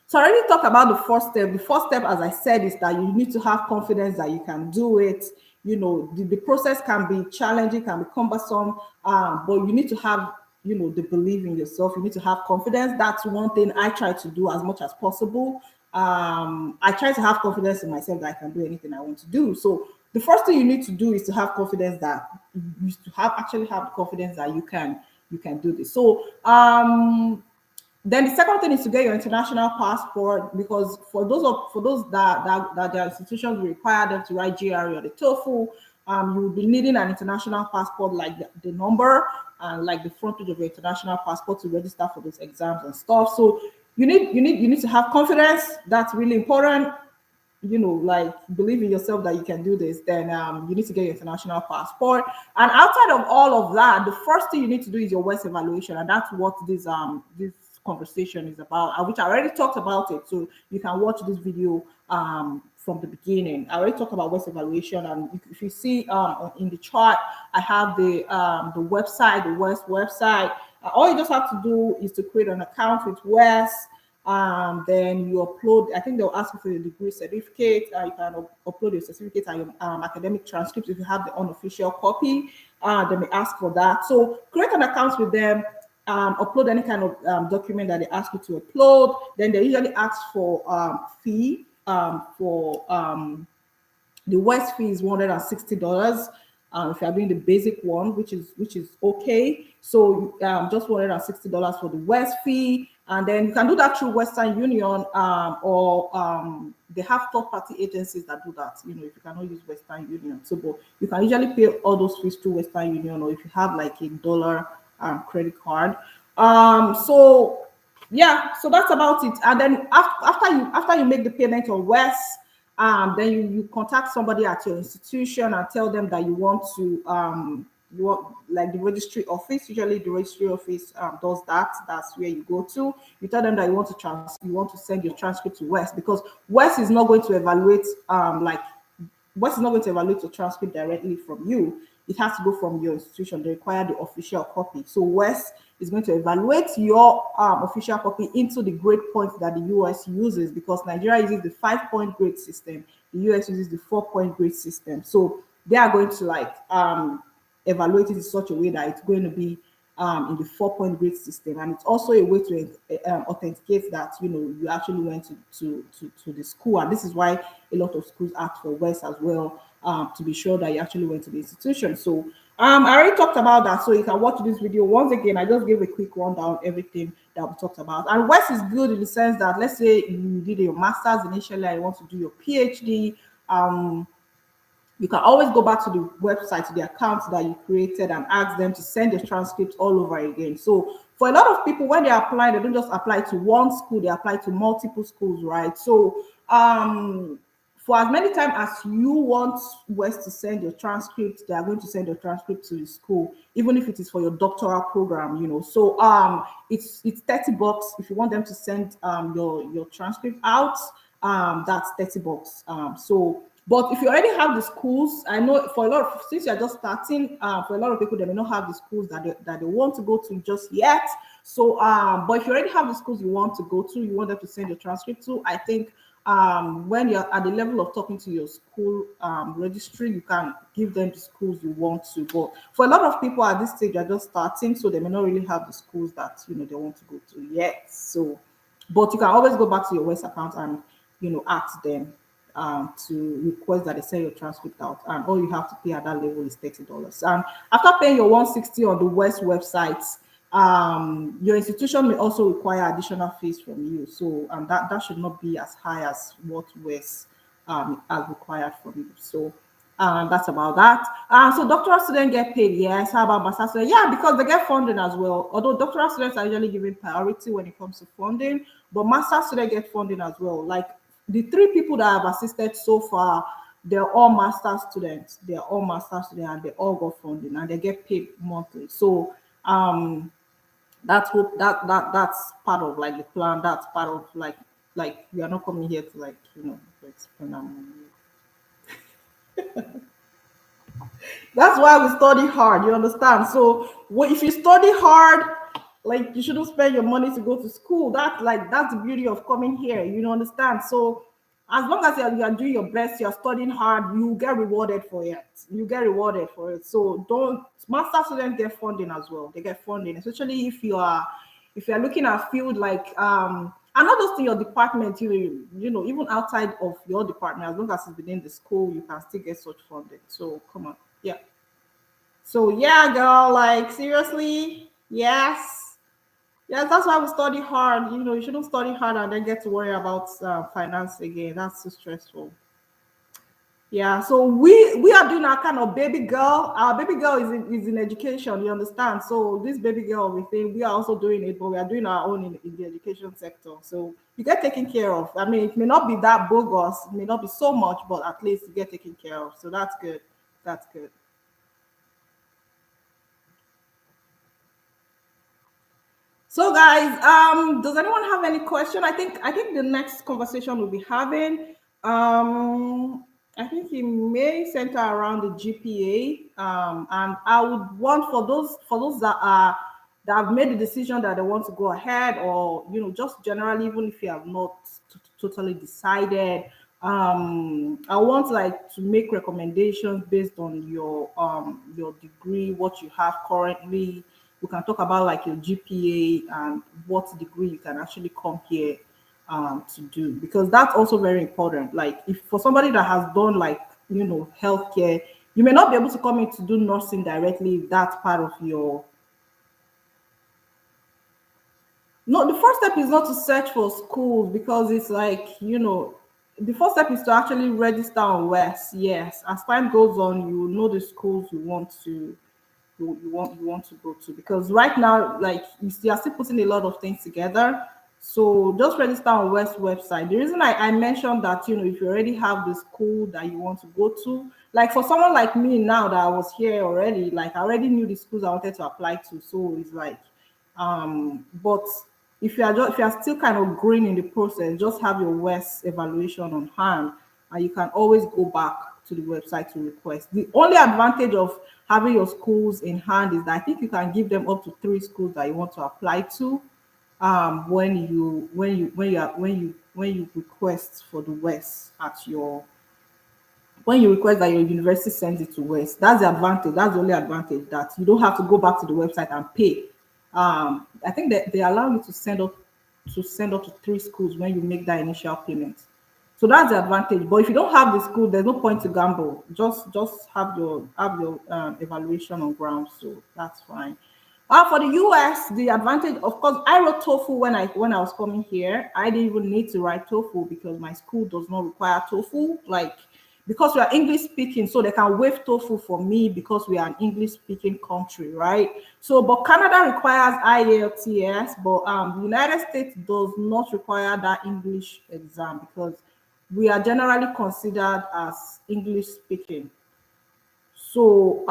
So I already talked about the first step. The first step, as I said, is that you need to have confidence that you can do it. The process can be challenging, can be cumbersome, but you need to have, the belief in yourself. You need to have confidence. That's one thing I try to do as much as possible. I try to have confidence in myself that I can do anything I want to do. So the first thing you need to do is to have confidence that actually have confidence that you can do this. So then the second thing is to get your international passport, because for those that their institutions require them to write GRE or the TOEFL, you will be needing an international passport, like the number and like the front page of your international passport to register for those exams and stuff. So you need to have confidence. That's really important. Like, believe in yourself that you can do this. Then you need to get your international passport. And outside of all of that, the first thing you need to do is your WES evaluation, and that's what this conversation is about, which I already talked about it. So you can watch this video from the beginning. I already talked about WES evaluation, and if you see in the chart, I have the website, the WES website. All you just have to do is to create an account with WES. Then you upload. I think they'll ask you for your degree certificate. You can upload your certificate and your academic transcripts if you have the unofficial copy. They may ask for that. So create an account with them. Upload any kind of document that they ask you to upload. Then they usually ask for fee for the West fee is $160. If you are doing the basic one, which is okay. So just $160 for the West fee, and then you can do that through Western Union, or they have third-party agencies that do that. You know, if you cannot use Western Union, so but you can usually pay all those fees through Western Union, or if you have like a dollar credit card. So yeah, so that's about it. And then after you make the payment on West, then you contact somebody at your institution and tell them that you want to you want like the registry office. Usually the registry office does that. That's where you go to. You tell them that you want to send your transcript to West, because West is not going to evaluate West is not going to evaluate your transcript directly from you. It has to go from your institution. They require the official copy. So West is going to evaluate your official copy into the grade points that the US uses, because Nigeria uses the 5-point grade system. The US uses the 4-point grade system. So they are going to evaluate it in such a way that it's going to be in the 4-point grade system, and it's also a way to authenticate that you actually went to the school. And this is why a lot of schools ask for West as well, to be sure that you actually went to the institution. So I already talked about that, so you can watch this video once again. I just gave a quick rundown of everything that we talked about. And West is good in the sense that, let's say you did your master's initially and you want to do your PhD. You can always go back to the website, to the account that you created, and ask them to send your transcript all over again. So for a lot of people, when they apply, they don't just apply to one school, they apply to multiple schools, right? So for as many times as you want West to send your transcript, they are going to send your transcript to the school, even if it is for your doctoral program. So it's $30 if you want them to send your transcript out. That's $30. But if you already have the schools, I know for a lot of, since you're just starting, for a lot of people, they may not have the schools that they want to go to just yet. So, but if you already have the schools you want to go to, you want them to send your transcript to, I think when you're at the level of talking to your school registry, you can give them the schools you want to. But for a lot of people at this stage, they're just starting, so they may not really have the schools that they want to go to yet. So, but you can always go back to your West account and ask them to request that they send your transcript out, and all you have to pay at that level is $30. And after paying your 160 on the West website, your institution may also require additional fees from you. So that should not be as high as what West has required from you. So that's about that. So doctoral students get paid, yes. How about master students? Yeah, because they get funding as well. Although doctoral students are usually given priority when it comes to funding, but master students get funding as well. Like the 3 people that I've assisted so far, they're all master students. They're all master students, and they all got funding, and they get paid monthly. So that's what that's part of like the plan. That's part of like we are not coming here to to explain That's why we study hard. You understand? So if you study hard, like you shouldn't spend your money to go to school. That's the beauty of coming here. You understand? So as long as you are doing your best, you're studying hard, you get rewarded for it. You get rewarded for it. So don't master students get funding as well. They get funding, especially if you're looking at field like and not just in your department, even outside of your department, as long as it's within the school, you can still get such funding. So come on. Yeah. So yeah, girl, like seriously, yes. Yes, that's why we study hard. You shouldn't study hard and then get to worry about finance again. That's too stressful. Yeah, so we are doing our kind of baby girl. Our baby girl is in education, you understand? So this baby girl, we are also doing it, but we are doing our own in the education sector. So you get taken care of. I mean, it may not be that bogus, it may not be so much, but at least you get taken care of. So that's good. That's good. So guys, does anyone have any question? I think the next conversation we'll be having, I think it may center around the GPA. And I would want for those that have made the decision that they want to go ahead, or just generally, even if you have not totally decided. I want like to make recommendations based on your degree, what you have currently. We can talk about like your GPA and what degree you can actually come here to do, because that's also very important. Like if for somebody that has done like healthcare, you may not be able to come in to do nursing directly if that's part of your. No, the first step is not to search for schools, because it's like, the first step is to actually register on West. Yes, as time goes on, you will know the schools you want to go to, because right now, like you are still putting a lot of things together. So just register on West website. The reason I mentioned that, if you already have the school that you want to go to, like for someone like me now that I was here already, like I already knew the schools I wanted to apply to. So it's like, but if you are still kind of green in the process, just have your West evaluation on hand, and you can always go back to the website to request. The only advantage of having your schools in hand is that I think you can give them up to 3 schools that you want to apply to, when you request for the West at your when you request that your university sends it to West. That's the advantage. That's the only advantage, that you don't have to go back to the website and pay. I think that they allow you to send up to 3 schools when you make that initial payment. So that's the advantage. But if you don't have the school, there's no point to gamble. Just have your evaluation on ground. So that's fine. For the US, the advantage, of course, I wrote TOEFL when I was coming here. I didn't even need to write TOEFL because my school does not require TOEFL. Like, because we are English speaking, so they can waive TOEFL for me because we are an English speaking country, right? So, but Canada requires IELTS, but the United States does not require that English exam, because we are generally considered as English speaking. So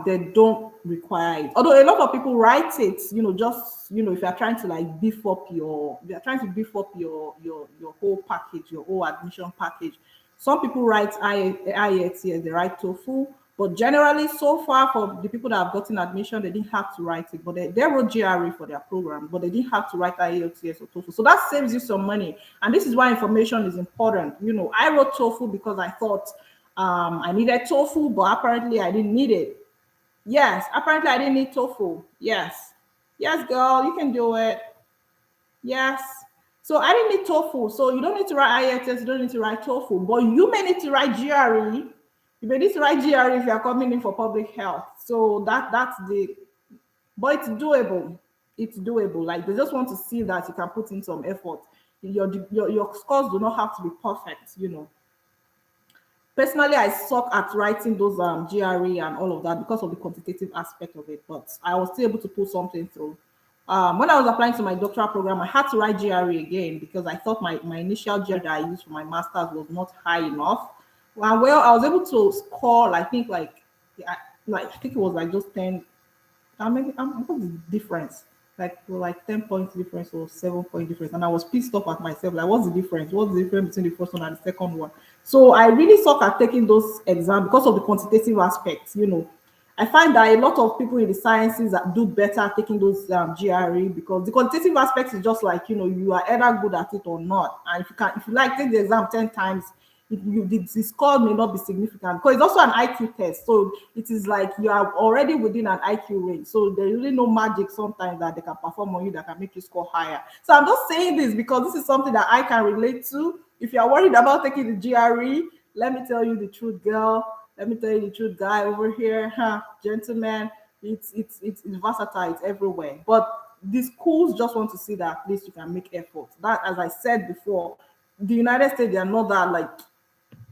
they don't require it. Although a lot of people write it, just if you're trying to like beef up your whole package, your whole admission package. Some people write IELTS, they write TOEFL, but generally so far for the people that have gotten admission, they didn't have to write it. But they wrote GRE for their program, but they didn't have to write IELTS or TOEFL. So that saves you some money. And this is why information is important. I wrote TOEFL because I thought I needed TOEFL, but apparently I didn't need it. Yes, apparently I didn't need TOEFL. Yes. Yes, girl, you can do it. Yes. So I didn't need TOEFL. So you don't need to write IELTS, you don't need to write TOEFL, but you may need to write GRE. You may need to write GRE if you are coming in for public health. So that's the, but it's doable. It's doable. Like they just want to see that you can put in some effort. Your scores do not have to be perfect. Personally, I suck at writing those GRE and all of that because of the quantitative aspect of it, but I was still able to pull something through. When I was applying to my doctoral program, I had to write GRE again because I thought my initial GRE that I used for my master's was not high enough. Well, I was able to score, I think, I think it was like just 10. Maybe what's the difference? Like 10 points difference or 7 point difference, and I was pissed off at myself. Like, what's the difference? What's the difference between the first one and the second one? So I really suck at taking those exams because of the quantitative aspects. I find that a lot of people in the sciences that do better at taking those GRE, because the quantitative aspect is just like you are either good at it or not. And if you like take the exam 10 times, the score may not be significant because it's also an IQ test. So it is like you are already within an IQ range. So there's really no magic sometimes that they can perform on you that can make you score higher. So I'm just saying this because this is something that I can relate to. If you are worried about taking the GRE, let me tell you the truth, girl. Let me tell you the truth, guy over here, gentlemen. It's versatile. It's everywhere. But the schools just want to see that at least you can make effort. That, as I said before, the United States, they are not that like,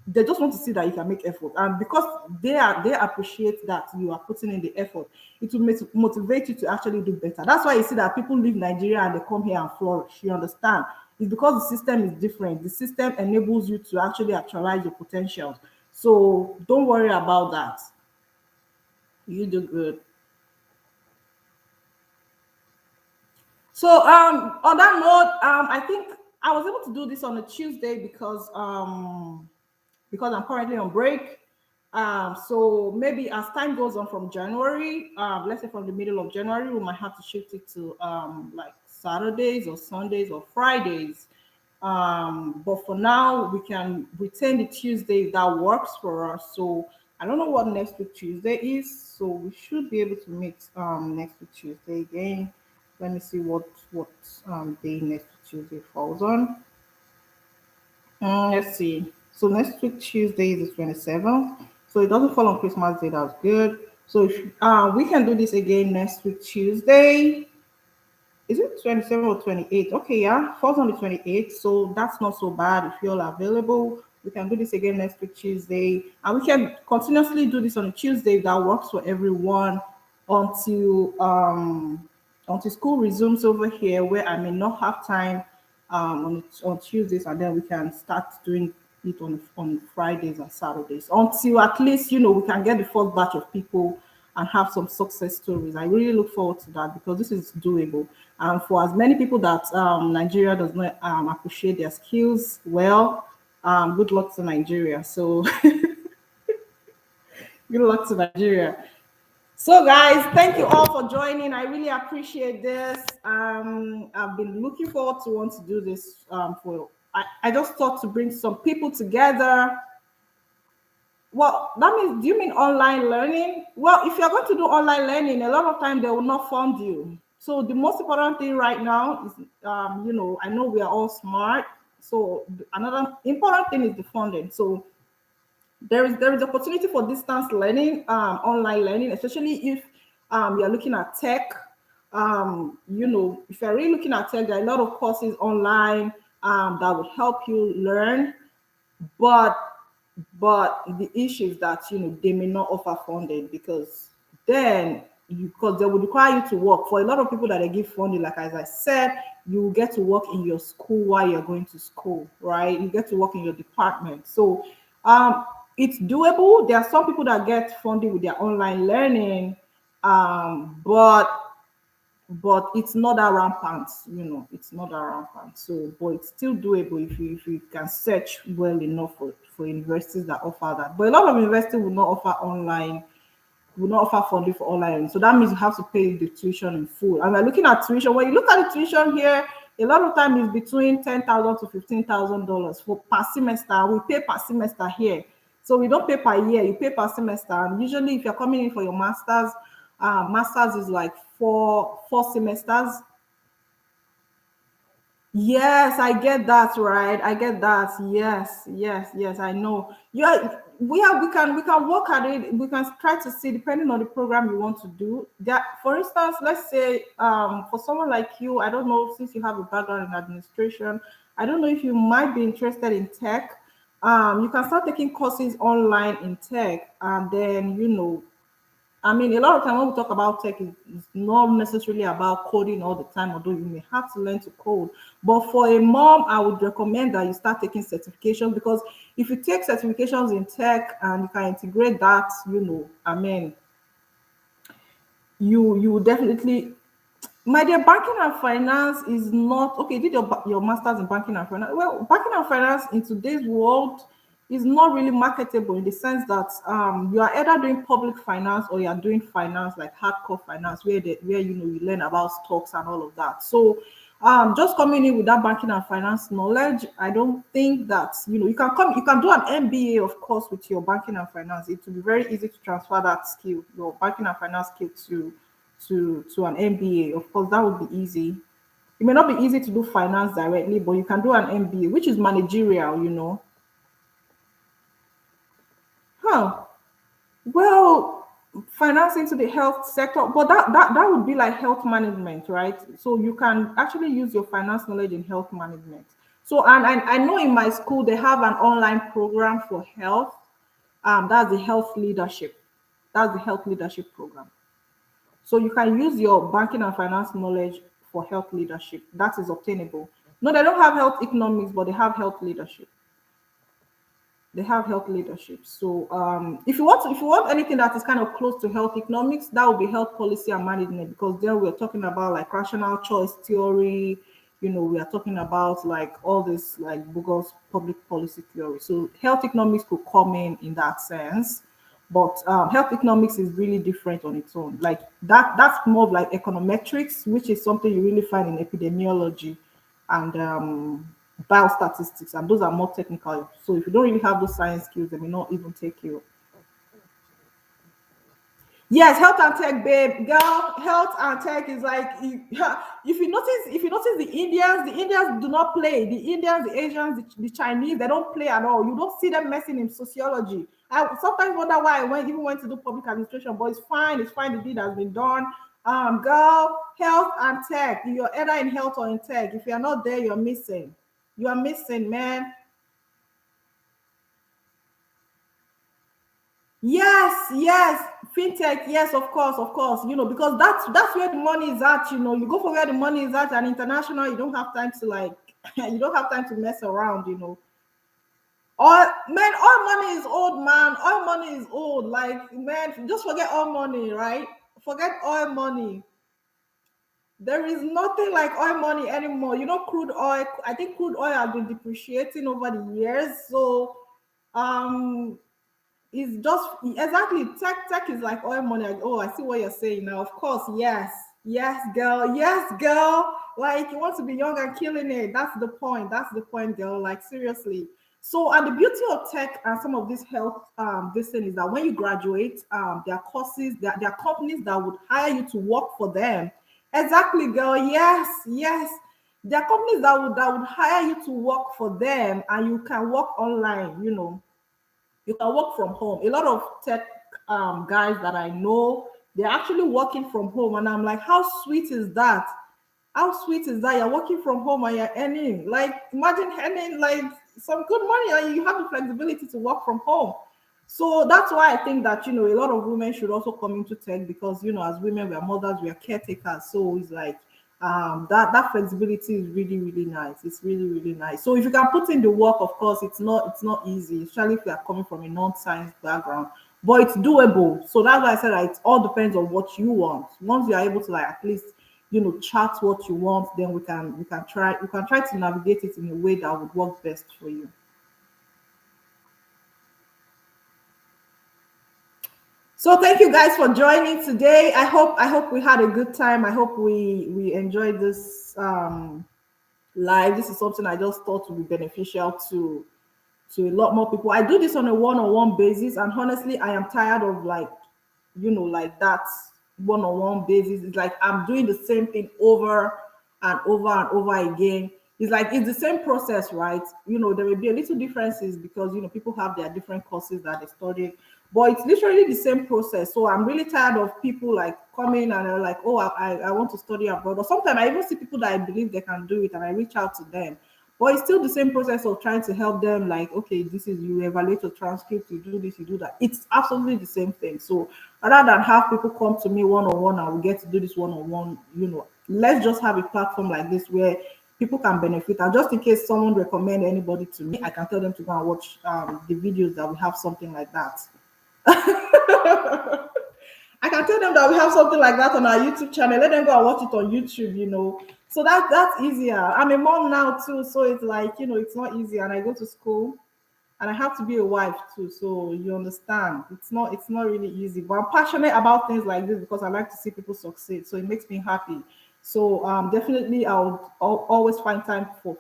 they just want to see that you can make effort, and because they appreciate that you are putting in the effort, it will motivate you to actually do better. That's why you see that people leave Nigeria and they come here and flourish. You understand? It's because the system is different. The system enables you to actually actualize your potentials. So don't worry about that. You do good. So on that note, I think I was able to do this on a Tuesday because I'm currently on break. So maybe as time goes on from January, let's say from the middle of January, we might have to shift it to like Saturdays or Sundays or Fridays. But for now, we can retain the Tuesday if that works for us. So I don't know what next week Tuesday is. So we should be able to meet next week Tuesday again. Let me see what day next week Tuesday falls on. Let's see. So next week Tuesday is the 27th. So it doesn't fall on Christmas Day. That's good. So if we can do this again next week Tuesday. Is it 27 or 28? Okay, yeah, falls on the 28th. So that's not so bad. If you're all available, we can do this again next week Tuesday. And we can continuously do this on a Tuesday if that works for everyone until until school resumes over here, where I may not have time on Tuesdays, and then we can start doing it on Fridays and Saturdays until at least we can get the first batch of people and have some success stories. I really look forward to that because this is doable. And for as many people that Nigeria does not appreciate their skills, well, good luck to Nigeria. So good luck to Nigeria. So, guys, thank you all for joining. I really appreciate this. I've been looking forward to want to do this for. I just thought to bring some people together. Well, that means, do you mean online learning? Well, if you're going to do online learning, a lot of time they will not fund you. So the most important thing right now is, I know we are all smart. So another important thing is the funding. So there is opportunity for distance learning, online learning, especially if you're looking at tech. If you're really looking at tech, there are a lot of courses online that would help you learn. But the issue is that they may not offer funding because then because they would require you to work. For a lot of people that they give funding, like as I said, you will get to work in your school while you're going to school, right? You get to work in your department. So it's doable. There are some people that get funding with their online learning, but it's not that rampant, it's not that rampant. So, but it's still doable if you can search well enough for universities that offer that. But a lot of universities will not offer funding for online. So that means you have to pay the tuition in full. And we're looking at tuition. When you look at the tuition here, a lot of time is between $10,000 to $15,000 for per semester. We pay per semester here. So we don't pay per year, you pay per semester. And usually if you're coming in for your masters is like four semesters. Yes, I get that, right. I get that. Yes, yes, yes, I know. Yeah, we can work at it. We can try to see depending on the program you want to do. That, for instance, let's say for someone like you, I don't know, since you have a background in administration, I don't know if you might be interested in tech. You can start taking courses online in tech, and then I mean, a lot of time when we talk about tech, it's not necessarily about coding all the time, although you may have to learn to code. But for a mom, I would recommend that you start taking certifications because if you take certifications in tech and you can integrate that, I mean, you will definitely. My dear, banking and finance is not okay. Did your master's in banking and finance? Well, banking and finance in today's world is not really marketable in the sense that you are either doing public finance or you are doing finance like hardcore finance, where you learn about stocks and all of that. So just coming in with that banking and finance knowledge, I don't think that you can do an MBA, of course, with your banking and finance. It will be very easy to transfer that skill, your banking and finance skill to an MBA. Of course, that would be easy. It may not be easy to do finance directly, but you can do an MBA, which is managerial. Huh. Well, financing to the health sector, but that would be like health management, right? So you can actually use your finance knowledge in health management. So, and I know in my school they have an online program for health. That's the health leadership. That's the health leadership program. So you can use your banking and finance knowledge for health leadership. That is obtainable. No, they don't have health economics, but they have health leadership. They have health leadership. So if you want anything that is kind of close to health economics, that would be health policy and management, because there we're talking about like rational choice theory. We are talking about like all this like bogus public policy theory. So health economics could come in that sense. But health economics is really different on its own. Like that's more of like econometrics, which is something you really find in epidemiology and biostatistics, and those are more technical. So if you don't really have those science skills, they may not even take you. Yes, health and tech, babe, girl. Health and tech is like if you notice the Indians do not play. The Indians, the Asians, the Chinese, they don't play at all. You don't see them messing in sociology. I sometimes wonder why I even went to do public administration, but it's fine. It's fine. The deed has been done. Girl, health and tech. You're either in health or in tech. If you're not there, you're missing. You are missing, man. Yes, yes, fintech. Yes, of course, of course. Because that's where the money is at. You go for where the money is at, and international, you don't have time to like, you don't have time to mess around. All money is old, man. All money is old. Like, man, just forget all money, right? Forget oil money. There is nothing like oil money anymore. Crude oil. I think crude oil has been depreciating over the years. So, um, it's just exactly tech is like oil money. Like, oh, I see what you're saying now. Of course, yes, yes, girl. Like you want to be young and killing it. That's the point. That's the point, girl. Like seriously. So, and the beauty of tech and some of this health, this thing is that when you graduate, there are courses, there are companies that would hire you to work for them. Exactly, girl. Yes, yes. There are companies that would hire you to work for them, and you can work online. You can work from home. A lot of tech guys that I know, they're actually working from home, and I'm like, how sweet is that? How sweet is that? You're working from home and you're earning. Like, imagine earning like some good money, and you have the flexibility to work from home. So that's why I think that a lot of women should also come into tech because as women we are mothers, we are caretakers. So it's like that flexibility is really really nice. It's really really nice. So if you can put in the work, of course, it's not easy, especially if you are coming from a non-science background, but it's doable. So that's why I said that it all depends on what you want. Once you are able to like at least chart what you want, then we can try to navigate it in a way that would work best for you. So thank you guys for joining today. I hope we had a good time. I hope we enjoyed this live. This is something I just thought would be beneficial to a lot more people. I do this on a one-on-one basis, and honestly, I am tired of like that one-on-one basis. It's like I'm doing the same thing over and over and over again. It's like it's the same process, right? There will be a little differences because people have their different courses that they study, but it's literally the same process. So I'm really tired of people like coming and they're like, oh, I want to study abroad. Or sometimes I even see people that I believe they can do it, and I reach out to them. But it's still the same process of trying to help them, like, okay, this is you evaluate your transcript, you do this, you do that. It's absolutely the same thing. So rather than have people come to me one on one and we get to do this one on one, let's just have a platform like this where people can benefit. And just in case someone recommend anybody to me, I can tell them to go and watch the videos that we have something like that. I can tell them that we have something like that on our YouTube channel. Let them go and watch it on YouTube. So that's easier. I'm a mom now too, so it's like it's not easy, and I go to school, and I have to be a wife too. So you understand, it's not really easy. But I'm passionate about things like this because I like to see people succeed. So it makes me happy. So definitely, I'll always find time for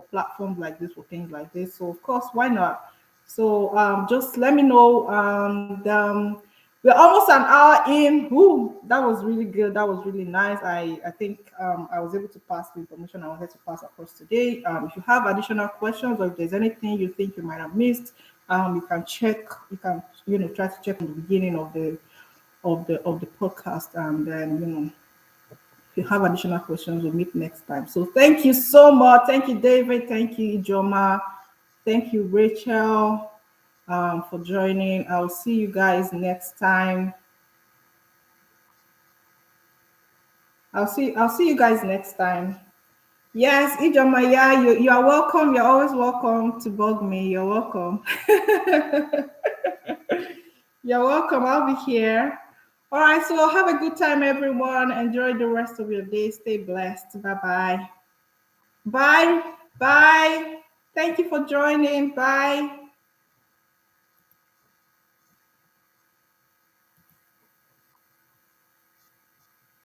platforms like this, for things like this. So of course, why not? So just let me know. And we're almost an hour in. Ooh, that was really good. That was really nice. I think I was able to pass the information I wanted to pass across today. If you have additional questions or if there's anything you think you might have missed, you can check. You can try to check in the beginning of the podcast, and then if you have additional questions, we'll meet next time. So thank you so much. Thank you, David. Thank you, Ijoma. Thank you, Rachel, for joining. I'll see you guys next time. I'll see you guys next time. Yes, Ijoma, yeah, you are welcome. You're always welcome to bug me. You're welcome. You're welcome. I'll be here. All right, so have a good time, everyone. Enjoy the rest of your day. Stay blessed. Bye-bye. Bye. Bye. Thank you for joining. Bye.